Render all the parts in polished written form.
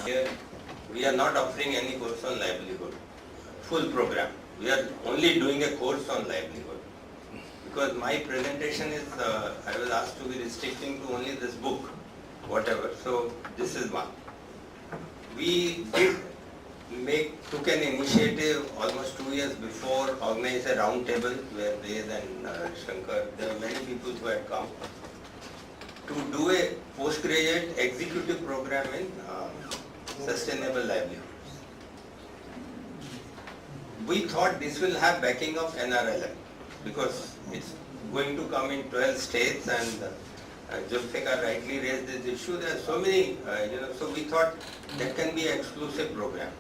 Here, we are not offering any course on livelihood, full program. We are only doing a course on livelihood. Because my presentation is, I was asked to be restricting to only this book, whatever. So this is one. We did took an initiative almost 2 years before, organize a round table where Ved and Shankar, there were many people who had come to do a postgraduate executive program in sustainable livelihoods. We thought this will have backing of NRLM because it's going to come in 12 states, and Zulfikar rightly raised this issue. There are so many, so we thought that can be an exclusive program.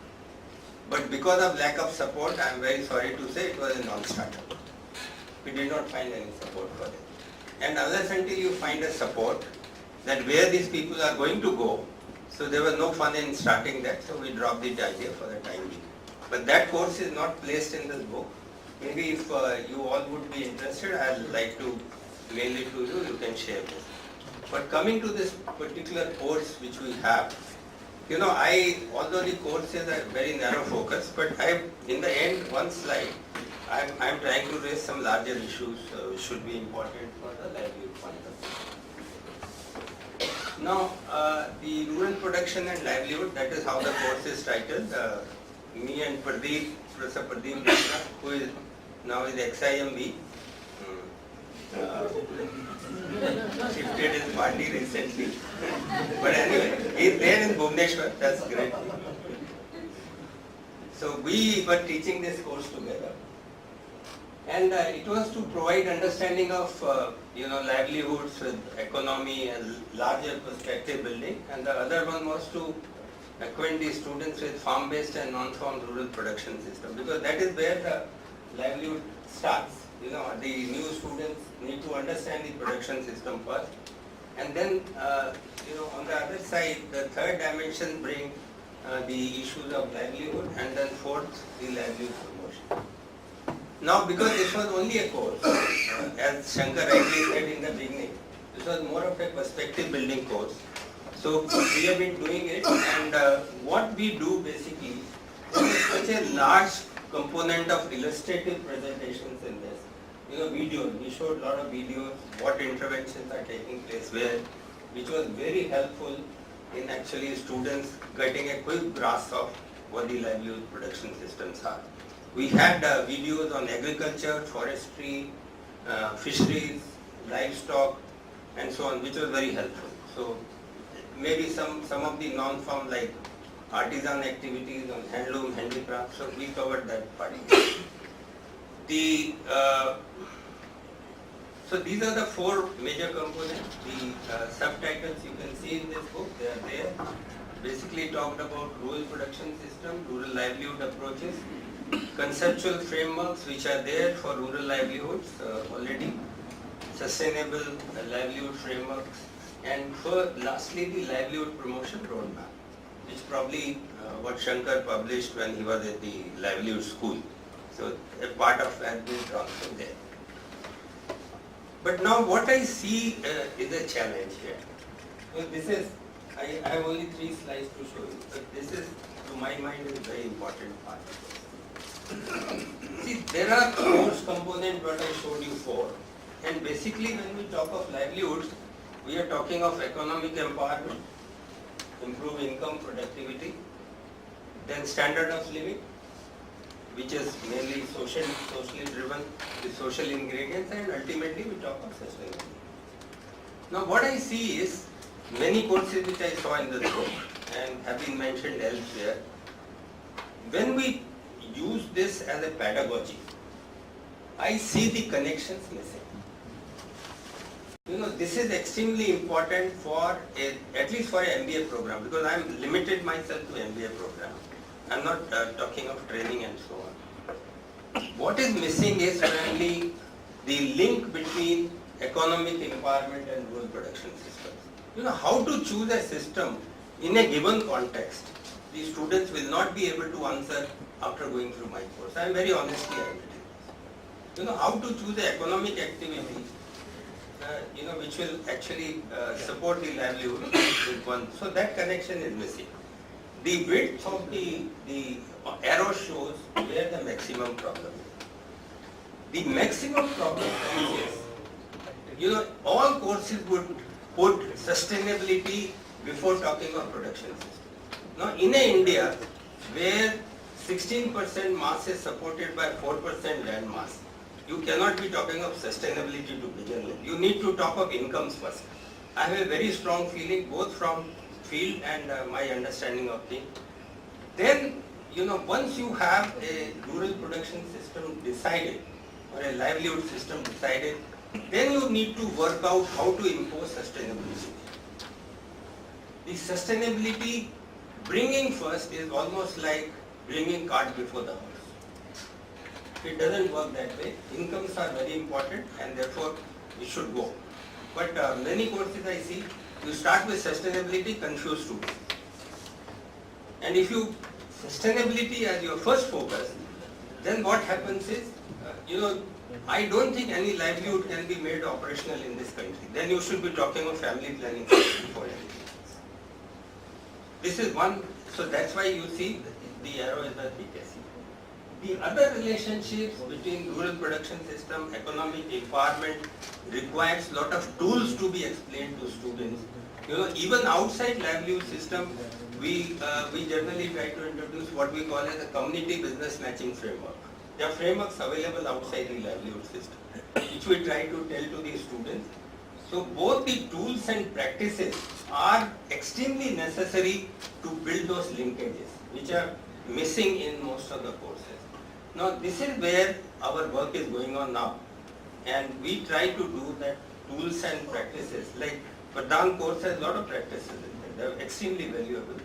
But because of lack of support, I am very sorry to say it was a non-starter. We did not find any support for it. And unless until you find a support that where these people are going to go, so there was no fun in starting that, so we dropped the idea for the time being. But that course is not placed in this book. Maybe if you all would be interested, I would like to mail it to you, you can share this. But coming to this particular course which we have, although the course is a very narrow focus, but in the end, one slide, I'm trying to raise some larger issues which should be important for the livelihood point of view. Now, the rural production and livelihood, that is how the course is titled. Me and Pradeep, Professor Pradeep Mishra, who is now is XIMB, shifted his party recently. But anyway, he is there in Bhubaneswar, that's great. So we were teaching this course together. And it was to provide understanding of livelihoods with economy and larger perspective building. And the other one was to acquaint the students with farm-based and non-farm rural production system, because that is where the livelihood starts. The new students need to understand the production system first, and then on the other side, the third dimension bring the issues of livelihood, and then fourth, the livelihood promotion. Now, because this was only a course, as Shankar rightly said in the beginning, this was more of a perspective building course. So we have been doing it, and what we do basically is such a large component of illustrative presentations in this. Videos, we showed a lot of videos, what interventions are taking place where, which was very helpful in actually students getting a quick grasp of what the livelihood production systems are. We had videos on agriculture, forestry, fisheries, livestock, and so on, which was very helpful. So maybe some of the non-farm like artisan activities on handloom, handicraft, so we covered that part. So these are the four major components. The subtitles you can see in this book, they are there. Basically talked about rural production system, rural livelihood approaches, conceptual frameworks which are there for rural livelihoods already, sustainable livelihood frameworks, and lastly the livelihood promotion roadmap, which probably what Shankar published when he was at the livelihood school. So a part of that is also there. But now what I see is a challenge here. So this is, I have only 3 slides to show you, but this is, to my mind, is a very important part. See, there are course components what I showed you 4. And basically when we talk of livelihoods, we are talking of economic empowerment, improve income, productivity, then standard of living, which is mainly socially driven, the social ingredients, and ultimately we talk of sustainability. Now what I see is many courses which I saw in this book and have been mentioned elsewhere, when we use this as a pedagogy, I see the connections missing. This is extremely important for at least for an MBA program, because I am limited myself to MBA program. I am not talking of training and so on. What is missing is primarily the link between economic empowerment and rural production systems. How to choose a system in a given context. The students will not be able to answer after going through my course. I am very honestly admitting. How to choose the economic activity which will actually support the livelihood with one. So that connection is missing. the width of the arrow shows where the maximum problem is. The maximum problem is, you know, all courses would put sustainability before talking of production system. Now, in India, where 16% mass is supported by 4% land mass, you cannot be talking of sustainability to begin with. You need to talk of incomes first. I have a very strong feeling both from field and my understanding of things. Then, you know, once you have a rural production system decided or a livelihood system decided, then you need to work out how to impose sustainability. The sustainability bringing first is almost like bringing cart before the horse. It doesn't work that way. Incomes are very important and therefore it should go. But many courses I see, you start with sustainability, confuse students. And if you sustainability as your first focus, then what happens is, you know, I don't think any livelihood can be made operational in this country. Then you should be talking of family planning before anything else. This is one, so that's why you see the arrow is the thickest. The other relationships between rural production system, economic empowerment requires lot of tools to be explained to students. You know, even outside livelihood system, we generally try to introduce what we call as a community business matching framework. There are frameworks available outside the livelihood system, which we try to tell to the students. So both the tools and practices are extremely necessary to build those linkages, which are missing in most of the courses. Now this is where our work is going on now, and we try to do that tools and practices. Like Pradhan course has a lot of practices in there. They are extremely valuable.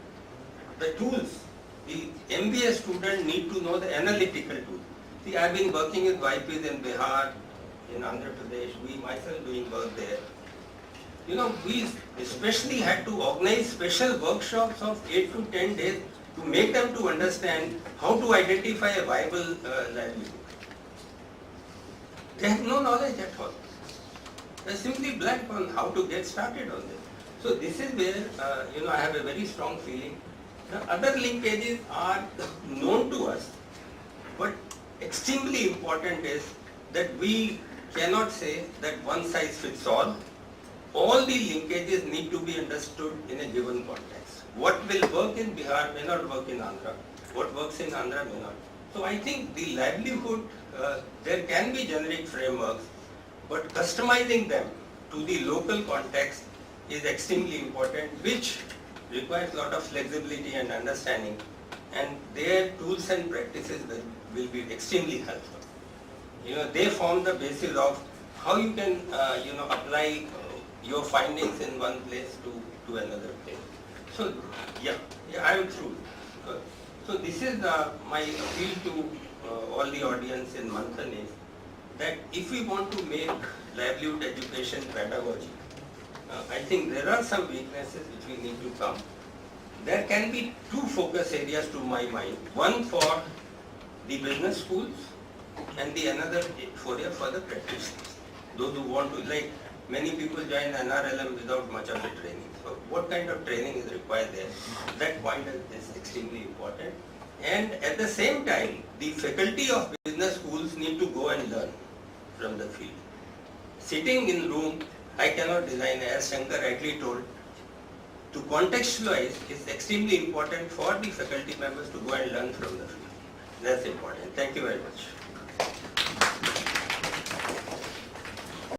The tools, the MBA student need to know the analytical tool. See, I have been working with YPs in Bihar, in Andhra Pradesh, we myself doing work there. You know, we especially had to organize special workshops of 8 to 10 days to make them to understand how to identify a viable livelihood. They have no knowledge at all. They are simply blank on how to get started on this. So this is where, you know, I have a very strong feeling. The other linkages are known to us, but extremely important is that we cannot say that one size fits all. All the linkages need to be understood in a given context. What will work in Bihar may not work in Andhra. What works in Andhra may not. So I think the livelihood, there can be generic frameworks, but customizing them to the local context is extremely important, which requires a lot of flexibility and understanding, and their tools and practices will be extremely helpful. You know, they form the basis of how you can, you know, apply your findings in one place to another place. So, yeah, I am through. So this is my appeal to all the audience in Manthan is that if we want to make livelihood education pedagogy, I think there are some weaknesses which we need to come. There can be two focus areas to my mind. One for the business schools and the another for the practitioners. Those who want to, like many people join NRLM without much of a training. So what kind of training is required there? That point is extremely important. And at the same time, the faculty of business schools need to go and learn from the field. Sitting in room, I cannot design, as Shankar rightly told. To contextualize is extremely important for the faculty members to go and learn from the field. That's important. Thank you very much.